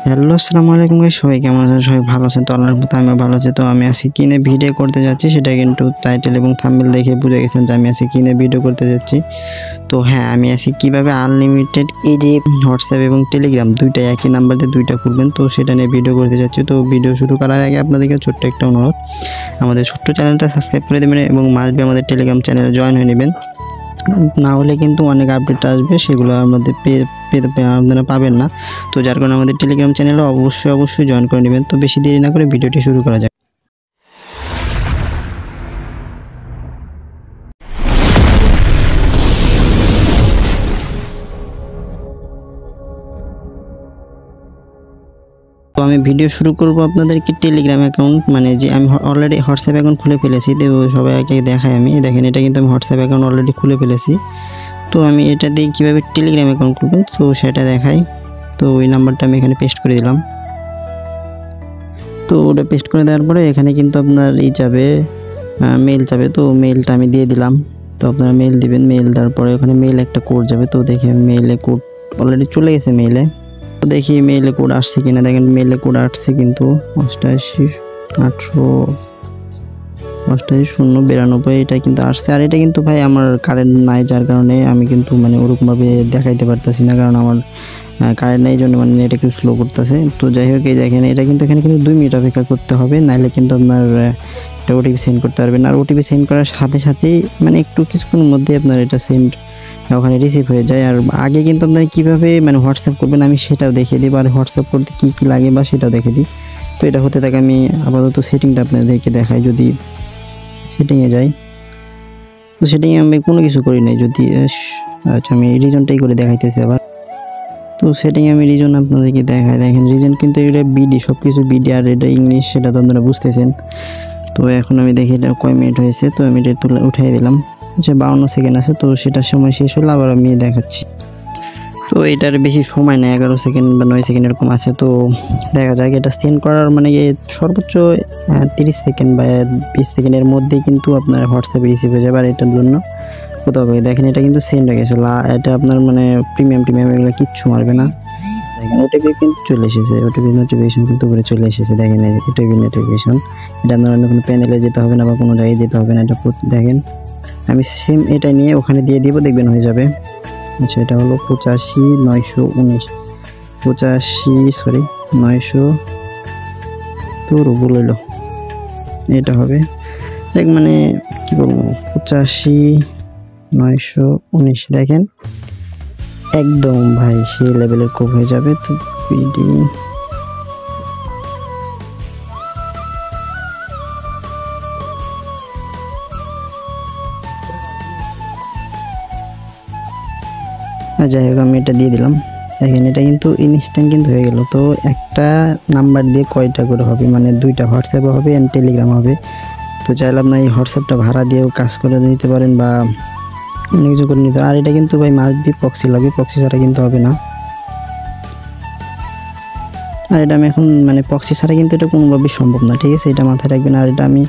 Hello আসসালামু আলাইকুম guys, সবাই কেমন আছেন? সবাই ভালো আছেন তো? আল্লাহর রহমতে আমি ভালো আছি। তো আমি আজকে কিনে ভিডিও করতে যাচ্ছি, সেটা কিন্তু টাইটেল এবং থাম্বনেল দেখে বুঝে গেছেন যে আমি আজকে কিনে ভিডিও করতে যাচ্ছি। তো হ্যাঁ, আমি আজকে কীভাবে আনলিমিটেড এই যে হোয়াটসঅ্যাপ এবং টেলিগ্রাম দুইটা একই নাম্বার দিয়ে দুইটা খুলবেন, তো সেটা নিয়ে ভিডিও করতে যাচ্ছি। তো ভিডিও শুরু করার আগে আপনাদেরকে ছোট্ট একটা অনুরোধ, আমাদের ছোট্ট চ্যানেলটা সাবস্ক্রাইব করে দেবেন এবং মাস্ট আমাদের টেলিগ্রাম চ্যানেলে জয়েন হয়ে নেবেন। না হলে কিন্তু অনেক আপডেট আসবে, সেগুলো আমাদের আপনারা পাবেন না। তো যার কারণে আমাদের টেলিগ্রাম চ্যানেলে অবশ্যই জয়েন করে নেবেন। তো বেশি দেরি না করে ভিডিওটি শুরু করা যাক। তো আমি ভিডিও শুরু করব আপনাদেরকে টেলিগ্রাম অ্যাকাউন্ট, মানে যে আমি অলরেডি হোয়াটসঅ্যাপ অ্যাকাউন্ট খুলে ফেলেছি। তো সবাইকে দেখাই, আমি দেখেন এটা কিন্তু আমি হোয়াটসঅ্যাপ অ্যাকাউন্ট অলরেডি খুলে ফেলেছি। তো আমি এটা দিয়ে কীভাবে টেলিগ্রাম অ্যাকাউন্ট খুলবেন তো সেটা দেখাই। তো ওই নাম্বারটা আমি এখানে পেস্ট করে দিলাম। তো ওটা পেস্ট করে দেওয়ার পরে এখানে কিন্তু আপনার যাবে মেল যাবে। তো মেলটা আমি দিয়ে দিলাম। তো আপনারা মেল দিবেন, মেল দেওয়ার পরে ওখানে মেল একটা কোড যাবে। তো দেখি মেলে কোড অলরেডি চলে গেছে মেলে। তো দেখি মেলে কোড আসছে কিনা। দেখেন মেলে কোড আসছে কিন্তু 88088092 এটা কিন্তু আসছে। আর এটা কিন্তু ভাই আমার কারেন্ট নাই, যার কারণে আমি কিন্তু মানে ওরকমভাবে দেখাইতে পারতেছি না, কারণ আমার কারেন্ট নেই, জন্য মানে নেট একটু স্লো করতেছে। তো যাই হোক, এই দেখেন এটা কিন্তু এখানে কিন্তু 2 মিনিট অপেক্ষা করতে হবে, নাহলে কিন্তু আপনার এটা ওটিপি সেন্ড করতে পারবেন। আর ওটিপি সেন্ড করার সাথে সাথেই মানে একটু কিছুক্ষণের মধ্যে আপনার এটা সেন্ড ওখানে রিসিভ হয়ে যায়। আর আগে কিন্তু আপনারা কীভাবে মানে হোয়াটসঅ্যাপ করবেন আমি সেটাও দেখিয়ে দিই, আর হোয়াটসঅ্যাপ করতে কী কী লাগে বা সেটাও দেখে দিই। তো এটা হতে থাকে, আমি আপাতত সেটিংটা আপনাদেরকে দেখাই। যদি সেটিংয়ে যাই, তো সেটিংয়ে আমি কোনো কিছু করি নাই। যদি আচ্ছা, আমি রিজনটাই করে দেখাইতেছি আবার। তো সেটিংয়ে আমি রিজন আপনাদেরকে দেখাই। দেখেন রিজন কিন্তু এটা বিডি, সব কিছু বিডি, আর এটা ইংলিশ, সেটা তো আপনারা বুঝতেছেন। তো এখন আমি দেখি এটা কয় মিনিট হয়েছে। তো আমি এটা উঠাই দিলাম। আচ্ছা, 52 সেকেন্ড আছে। তো সেটার সময় শেষ হলে আবার আমি দেখাচ্ছি। তো এটার বেশি সময় নেই, 11 সেকেন্ড বা 9 সেকেন্ড এরকম আছে। তো দেখা যাক, এটা সেন্ড করার মানে সর্বোচ্চ 30 সেকেন্ড বা 20 সেকেন্ডের মধ্যেই কিন্তু আপনার হোয়াটসঅ্যাপে রিসিভ হয়ে যাবে। আর এটার জন্য কোথাও দেখেন এটা কিন্তু সেন্ড হয়ে গেছে। এটা আপনার মানে প্রিমিয়াম এগুলো কিচ্ছু মারবে না। দেখেন ওটিপি কিন্তু চলে এসেছে, ওটিপি নোটিফিকেশন কিন্তু উপরে চলে এসেছে। দেখেন ওটিপি নোটিফিকেশন, এটা আপনার অন্য কোনো প্যানেলে যেতে হবে না বা কোনো জায়গায় যেতে হবে না। এটা দেখেন আমি সেম এটা নিয়ে ওখানে দিয়ে দিব, দেখবেন হয়ে যাবে। আচ্ছা, এটা হলো 85 তোর ভুল হইল, এটা হবে দেখ মানে কি বলবো 85 919। দেখেন একদম ভাই সেই লেভেলের কোপ হয়ে যাবে। তো পিডি যাই হোক, আমি এটা দিয়ে দিলাম। দেখেন এটা কিন্তু ইনস্ট্যান্ট কিন্তু হয়ে গেল। তো একটা নাম্বার দিয়ে কয়টা করে হবে, মানে 2টা হোয়াটসঅ্যাপে হবে অ্যান্ড টেলিগ্রাম হবে। তো চাইলে আপনার এই হোয়াটসঅ্যাপটা ভাড়া দিয়েও কাজ করে নিতে পারেন বা অনেক কিছু করে নিতে পারেন। আর এটা কিন্তু ভাই মাস্ট বি প্রক্সি লাগবে, প্রক্সি ছাড়া কিন্তু হবে না। আর এটা আমি এখন মানে প্রক্সি ছাড়া কিন্তু এটা কোনোভাবেই সম্ভব না, ঠিক আছে? এটা মাথায় রাখবেন। আর এটা আমি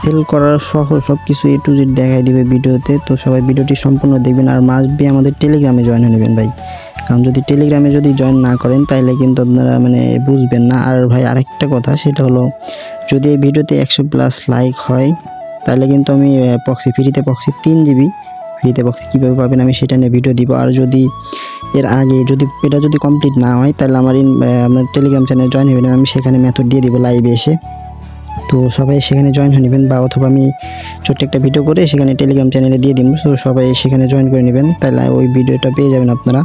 সেল করার সহ সব কিছু A to Z দেখাই দিবে ভিডিওতে। তো সবাই ভিডিওটি সম্পূর্ণ দেখবেন, আর মাস্ট বি আমাদের টেলিগ্রামে জয়েন হয়ে নেবেন ভাই, কারণ যদি টেলিগ্রামে যদি জয়েন না করেন তাহলে কিন্তু আপনারা মানে বুঝবেন না। আর ভাই আরেকটা কথা, সেটা হলো যদি এই ভিডিওতে 100+ লাইক হয় তাহলে কিন্তু আমি প্রক্সি 3 GB ফ্রিতে প্রক্সি কীভাবে পাবেন আমি সেটা নিয়ে ভিডিও দিব। আর যদি এর আগে এটা যদি কমপ্লিট না হয় তাহলে আমার টেলিগ্রাম চ্যানেলে জয়েন হবেন, আমি সেখানে মেথড দিয়ে দিব লাইভে এসে। তো সবাই সেখানে জয়েন হয়ে নেবেন, বা অথবা আমি ছোট্ট একটা ভিডিও করে সেখানে টেলিগ্রাম চ্যানেলে দিয়ে দিব। তো সবাই সেখানে জয়েন করে নেবেন, তাহলে ওই ভিডিওটা পেয়ে যাবেন আপনারা।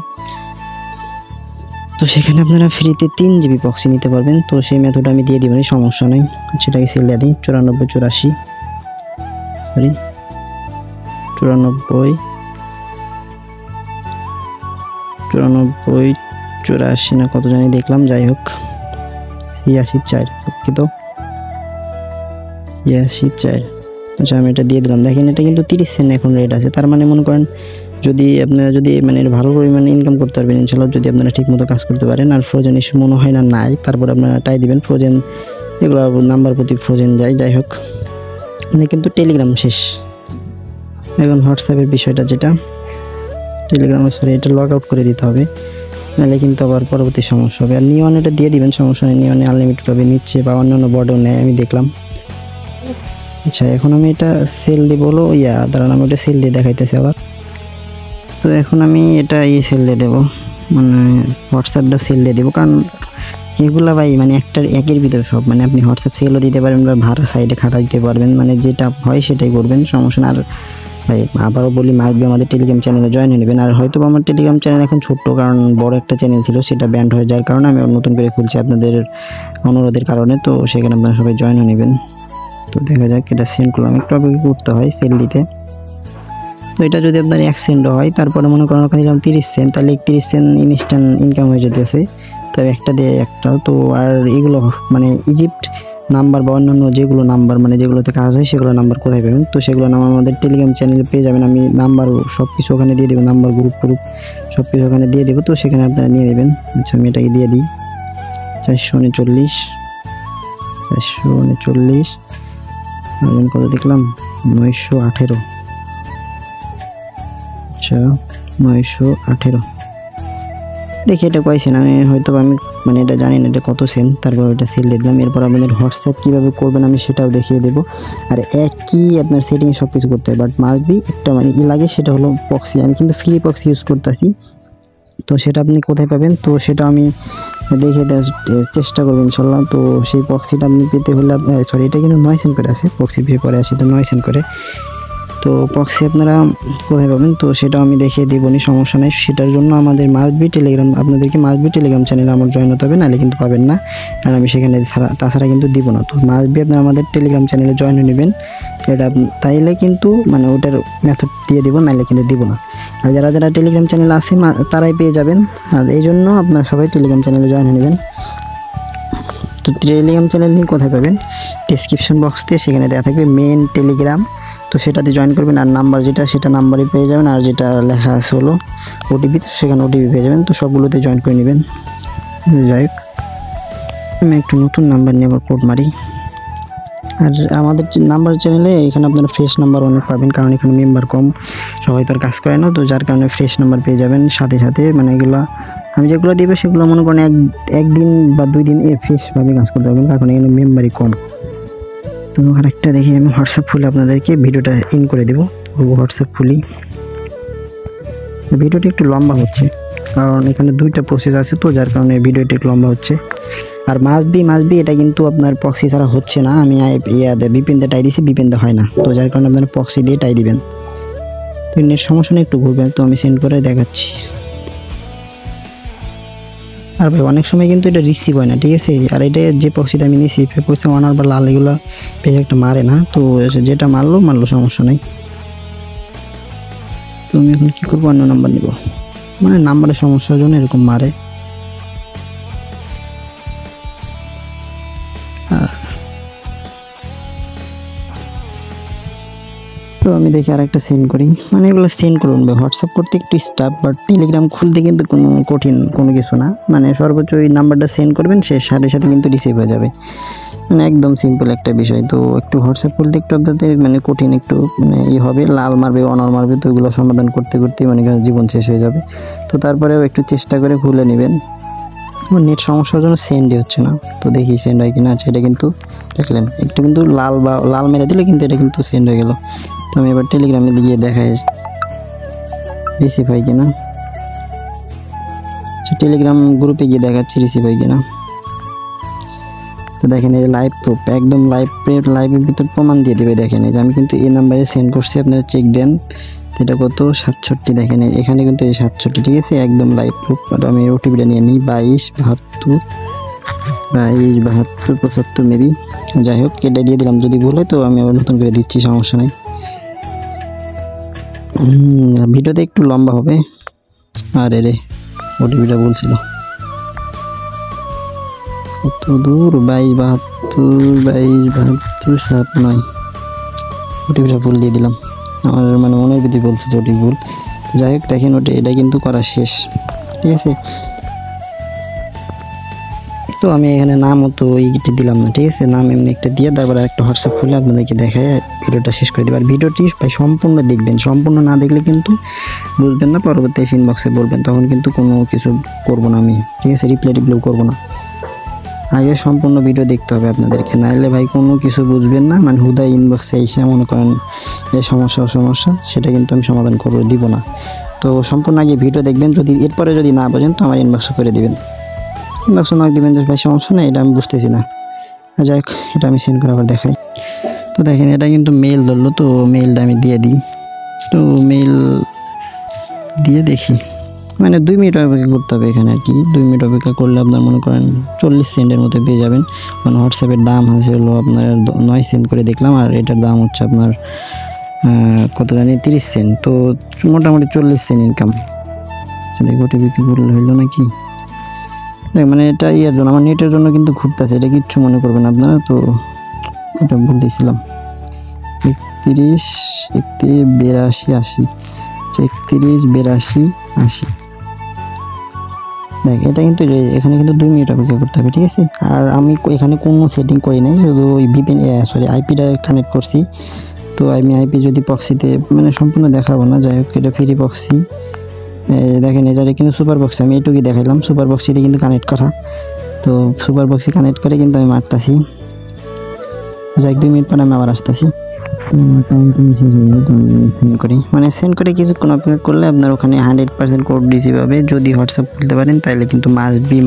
তো সেখানে আপনারা ফ্রিতে 3 GB প্রক্সি নিতে পারবেন। তো সেই মেথড আমি দিয়ে দিব, সমস্যা নেই। সেটাকে সেল দিয়ে দিই 94 84 না কত জানি দেখলাম, যাই হোক 86 দুঃখিত 86। আচ্ছা, আমি এটা দিয়ে দিলাম। দেখেন এটা কিন্তু 30 সেন্ট এখন রেট আছে। তার মানে মনে করেন যদি আপনারা মানে ভালো পরিমাণে ইনকাম করতে পারবেন ইনশাল্লাহ, যদি আপনারা ঠিকমতো কাজ করতে পারেন। আর ফ্রোজেন ইস্যু মনে হয় না নাই, তারপর আপনারা টাই দিবেন। ফ্রোজেন এগুলো নাম্বার প্রতি ফ্রোজেন যায়। যাই হোক, মানে কিন্তু টেলিগ্রাম শেষ। এখন হোয়াটসঅ্যাপের বিষয়টা, যেটা টেলিগ্রামে এটা লগ আউট করে দিতে হবে। নাহলে কিন্তু আবার পরবর্তী সমস্যা হবে। আর নিয়ন এটা দিয়ে দিবেন, সমস্যা নেই, নিয়নে আনলিমিটেডভাবে নিচ্ছে বা অন্যান্য বর্ডও নেয়, আমি দেখলাম। আচ্ছা এখন আমি এটা সেল দিয়ে বলো দাঁড়ান আমি ওটা সেল দিয়ে দেখাইতেছি আবার। তো এখন আমি এটা সেল দিয়ে দেবো, মানে হোয়াটসঅ্যাপটা সেল দিয়ে দেবো, কারণ এগুলা ভাই মানে একের ভিতরে সব, মানে আপনি হোয়াটসঅ্যাপ সেলও দিতে পারবেন বা ভাড়া সাইডে খাটা দিতে পারবেন, মানে যেটা হয় সেটাই করবেন, সমস্যা না। আর ভাই আবারও বলি মার্কবি আমাদের টেলিগ্রাম চ্যানেলে জয়েন হয়ে নেবেন। আর হয়তো আমার টেলিগ্রাম চ্যানেল এখন ছোট্ট, কারণ বড় একটা চ্যানেল ছিল সেটা ব্যান্ড হয়ে যাওয়ার কারণে আমি নতুন করে খুলছি আপনাদের অনুরোধের কারণে। তো সেখানে আপনারা সবাই জয়েন হয়ে নেবেন। তো দেখা যাক, এটা সেন্ড করলাম, একটু অপেক্ষা করতে হয় সেল দিতে। তো এটা যদি আপনার 1 সেন্টও হয়, তারপরে মনে করেন ওখানে দিলাম 30 সেন্ট, তাহলে 31 সেন্ট ইনস্ট্যান্ট ইনকাম হয়ে যেতেছে। তো একটা দিয়ে একটা। তো আর এগুলো মানে ইজিপ্ট নাম্বার বা অন্যান্য যেগুলো নাম্বার মানে যেগুলোতে কাজ হয় সেগুলো নাম্বার কোথায় পাবেন? তো সেগুলো নাম্বার আমাদের টেলিগ্রাম চ্যানেলে পেয়ে যাবেন। আমি নাম্বার সব কিছু ওখানে দিয়ে দেবো, নাম্বার গ্রুপ সব কিছু ওখানে দিয়ে দেবো। তো সেখানে আপনারা নিয়ে নেবেন। আচ্ছা আমি এটাকে দিয়ে দিই 439 কত দেখলাম 918। আচ্ছা 918 দেখি এটা কয় সেন্ট, আমি হয়তো আমি মানে এটা জানি না এটা কত সেন্ট। তারপর ওটা সেল দিয়ে দিলাম। এরপর আপনাদের হোয়াটসঅ্যাপ কীভাবে করবেন আমি সেটাও দেখিয়ে দেবো। আর একই আপনার সেটিংয়ে সব কিছু করতে হয়, বাট মাস্ট বি একটা মানে লাগে, সেটা হলো প্রক্সি। আমি কিন্তু ফ্রি প্রক্সি ইউজ করতেছি, তো সেটা আপনি কোথায় পাবেন তো সেটা আমি দেখে চেষ্টা করবো ইনশাল্লাহ। তো সেই প্রক্সিটা আপনি পেতে হলে সরি এটা কিন্তু 9 সেন্ট করে আছে, প্রক্সি পে পরে আছে এটা 9 সেন্ট করে। তো প্রক্সি আপনারা কোথায় পাবেন তো সেটাও আমি দেখিয়ে দেবনি, সমস্যা নেই। সেটার জন্য আমাদের মাস্টবি টেলিগ্রাম, আপনাদেরকে মাস্টবি টেলিগ্রাম চ্যানেলে আমার জয়েন হতে হবে, নাহলে কিন্তু পাবেন না। আর আমি সেখানে তাছাড়া কিন্তু দিব না। তো মাস্টবি আপনারা আমাদের টেলিগ্রাম চ্যানেলে জয়েন হয়ে নেবেন। এটা তাইলে কিন্তু মানে ওটার মেথড দিয়ে দিব, নাহলে কিন্তু দিব না। আর যারা যারা টেলিগ্রাম চ্যানেলে আছে তারাই পেয়ে যাবেন। আর এই জন্য আপনারা সবাই টেলিগ্রাম চ্যানেলে জয়েন হয়ে নেবেন। তো টেলিগ্রাম চ্যানেল লিঙ্ক কোথায় পাবেন? ডেসক্রিপশন বক্স দিয়ে সেখানে দেওয়া থাকবে মেন টেলিগ্রাম, তো সেটাতে জয়েন করবেন। আর নাম্বার যেটা সেটা নাম্বারই পেয়ে যাবেন। আর যেটা লেখা আছে হলো ওটিপি, তো সেখানে ওটিপি পেয়ে যাবেন। তো সবগুলোতে জয়েন করে নেবেন। যাই হোক আমি একটু নতুন নাম্বার নিয়ে আবার কোড মারি। আর আমাদের নাম্বার চ্যানেলে এখানে আপনারা ফ্রেশ নাম্বার অনেক পাবেন, কারণ এখানে মেম্বার কম, সবাই তো আর কাজ করে না। তো যার কারণে ফ্রেশ নাম্বার পেয়ে যাবেন সাথে সাথে। মানে এগুলো আমি যেগুলো দেবো সেগুলো মনে করেন একদিন বা 2 দিন ফ্রেশভাবে কাজ করতে পারবেন, কারণ এখানে মেম্বারই কম। তো আরেকটা দেখি আমি হোয়াটসঅ্যাপ খুলে আপনাদেরকে ভিডিওটা ইন করে দেবো। হোয়াটসঅ্যাপ খুলি, ভিডিওটা একটু লম্বা হচ্ছে কারণ এখানে 2টা প্রসেস আছে, তো যার কারণে ভিডিওটা একটু লম্বা হচ্ছে। আর মাস্ট বি এটা কিন্তু আপনার প্রক্সি ছাড়া হচ্ছে না। আমি বিপিএন দিয়ে টাই দিছি, বিপিএন দিয়ে হয় না, তো যার কারণে আপনারা প্রক্সি দিয়ে টাই দিবেন। তো নেট সমস্যা নেই, একটু ঘুরবেন। তো আমি সেন্ড করে দেখাচ্ছি। আর ভাই অনেক সময় কিন্তু এটা রিসিভ হয় না, ঠিক আছে। আর এটা যে প্রক্সিটা আমি নিয়েছি পয়সা অনার বা লাল এগুলো পেয়ে একটা মারে না, তো যেটা মারলো সমস্যা নাই। তো আমি এখন কী করবো, অন্য নাম্বার নিব, মানে নাম্বারের সমস্যার জন্য এরকম মারে। তো আমি দেখি আর একটা সেন্ড করি, মানে এগুলো সেন্ড করুন ভাই। হোয়াটসঅ্যাপ করতে একটু স্টাফ, বাট টেলিগ্রাম খুলতে কিন্তু কোনো কঠিন কোনো কিছু না। মানে সর্বোচ্চ ওই নাম্বারটা সেন্ড করবেন, সে সাথে সাথে কিন্তু রিসিভ হয়ে যাবে, মানে একদম সিম্পল একটা বিষয়। তো একটু হোয়াটসঅ্যাপ খুলতে একটু আপনাদের মানে কঠিন, একটু মানে হবে, লাল মারবে অনার মারবে, তো ওইগুলো সমাধান করতে করতে মানে জীবন শেষ হয়ে যাবে। তো তারপরেও একটু চেষ্টা করে খুলে নেবেন। আমার নেট সমস্যার জন্য সেন্ডই হচ্ছে না, তো দেখি সেন্ড হয় কিনা। আচ্ছা এটা কিন্তু দেখলেন একটু কিন্তু লাল মেরে দিলে কিন্তু এটা কিন্তু সেন্ড হয়ে গেল। তো আমি এবার টেলিগ্রামে গিয়ে দেখাই রিসিভ হয় কিনা। টেলিগ্রাম গ্রুপে গিয়ে দেখাচ্ছি রিসিভ হয় কিনা। তো দেখেন এই লাইভ প্রুফ, একদম লাইভের ভিতর প্রমাণ দিয়ে দেবে। দেখেন এই যে আমি কিন্তু এই নাম্বারে সেন্ড করছি, আপনারা চেক দেন। এটা কত 67, দেখেন এখানে কিন্তু এই 67, ঠিক আছে, একদম লাইভ প্রুফ। আর আমি ওটিপিটা নিয়ে নিই 2272 মেবি। যাই হোক এটা দিয়ে দিলাম, যদি ভুলে তো আমি আবার নতুন করে দিচ্ছি, সমস্যা নেই। ভিডিওতে একটু লম্বা হবে। আরে রে ওটিপিটা বলছিল কত দূর, 2272 ওটিপিটা ভুল দিয়ে দিলাম। আমার মানে মনের ভিতরে বলছে যে ওটি ভুল। যাই হোক দেখেন এটা কিন্তু করা শেষ, ঠিক আছে। তো তো আমি এখানে নামও তো এইটি দিলাম না, ঠিক আছে, নাম এমনি একটা দিয়ে তারপর একটা হোয়াটসঅ্যাপ খুলে আপনাদেরকে দেখায় ভিডিওটা শেষ করে দেবো। আর ভিডিওটি ভাই সম্পূর্ণ দেখবেন, সম্পূর্ণ না দেখলে কিন্তু বুঝবেন না, পরবর্তী ইনবক্সে বলবেন, তখন কিন্তু কোনো কিছু করবো না আমি, ঠিক আছে, রিপ্লাই করবো না। আগে সম্পূর্ণ ভিডিও দেখতে হবে আপনাদেরকে, নাহলে ভাই কোনো কিছু বুঝবেন না, মানে হুদাই ইনবক্সে এসে মনে করেন এই সমস্যা সেটা কিন্তু আমি সমাধান করে দিব না। তো সম্পূর্ণ আগে ভিডিও দেখবেন, যদি এরপরে যদি না বোঝেন তো আমার ইনবক্সে করে দিবেন, ইনবক্সে নক দিবেন যে ভাই সমস্যা নেই, এটা আমি বুঝতেছি না। যাই হোক, এটা আমি সেন্ড করে আবার দেখাই। তো দেখেন এটা কিন্তু মেল ধরলো, তো মেলটা আমি দিয়ে দিই। তো মেল দিয়ে দেখি, মানে 2 মিনিট অপেক্ষা করতে হবে এখানে আর কি। 2 মিনিট অপেক্ষা করলে আপনার মনে করেন 40 সেন্টের মধ্যে পেয়ে যাবেন। মানে হোয়াটসঅ্যাপের দাম আছে হলো আপনার 9 সেন্ট করে দেখলাম, আর এটার দাম হচ্ছে আপনার কত জানি 30 সেন্ট, তো মোটামুটি 40 সেন্ট ইনকাম। আচ্ছা দেখো ওটিপি কি করলে হইলো নাকি, দেখ মানে এটা ইয়ার জন্য, আমার নেটের জন্য কিন্তু ঘুরতেছে, এটা কিচ্ছু মনে করবেন আপনারা। তো এটা ভুল দিয়েছিলাম, 31 82 80, 31 82 80। দেখ এটা কিন্তু এখানে কিন্তু 2 মিনিট অপেক্ষা করতে হবে, ঠিক আছে। আর আমি এখানে কোনো সেটিং করি নাই, শুধু ওই ভিপিএন আইপিটা কানেক্ট করছি। তো আমি আইপি যদি প্রক্সিতে মানে সম্পূর্ণ দেখাবো না, যাই হোক এটা ফ্রি প্রক্সি। দেখেন এটারে কিন্তু সুপার বক্স, আমি এটুকুই দেখাইলাম, সুপার বক্সিতে কিন্তু কানেক্ট করা। তো সুপার বক্সে কানেক্ট করে কিন্তু আমি মারতাছি। যাই 2 মিনিট পরে আমি আবার আসতেছি। সেন্ড করি, মানে সেন্ড করে কিছুক্ষণ অপেক্ষা করলে আপনার ওখানে 100% কোড রিসিভ হবে। যদি হোয়াটসঅ্যাপ খুলতে পারেন তাহলে কিন্তু মাস্ট বি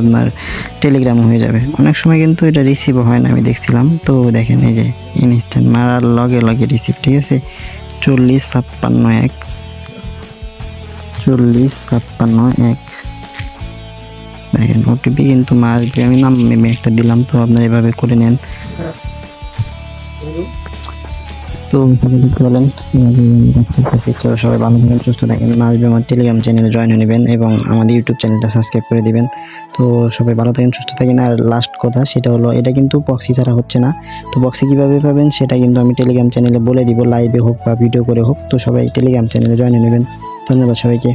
আপনার টেলিগ্রাম হয়ে যাবে। অনেক সময় কিন্তু এটা রিসিভও হয় না, আমি দেখছিলাম। তো দেখেন এই যে ইনস্ট্যান্ট মারার লগে লগে রিসিভ, ঠিক আছে। 40 56 1, 40 56 1। দেখেন ওটিপি কিন্তু মাসবি, আমি নাম একটা দিলাম। তো আপনারা এভাবে করে নেন। তো বলেন সবাই ভালো থাকেন, সুস্থ থাকেন। মাসবি আমার টেলিগ্রাম চ্যানেলে জয়েন হয়ে নেবেন এবং আমাদের ইউটিউব চ্যানেলটা সাবস্ক্রাইব করে দিবেন। তো সবাই ভালো থাকেন, সুস্থ থাকেন। আর লাস্ট কথা সেটা হলো, এটা কিন্তু প্রক্সি ছাড়া হচ্ছে না। তো প্রক্সি কীভাবে পাবেন সেটা কিন্তু আমি টেলিগ্রাম চ্যানেলে বলে দিব, লাইভে হোক বা ভিডিও করে হোক। তো সবাই টেলিগ্রাম চ্যানেলে জয়েন হয়ে নেবেন। ধন্যবাদ সবাইকে।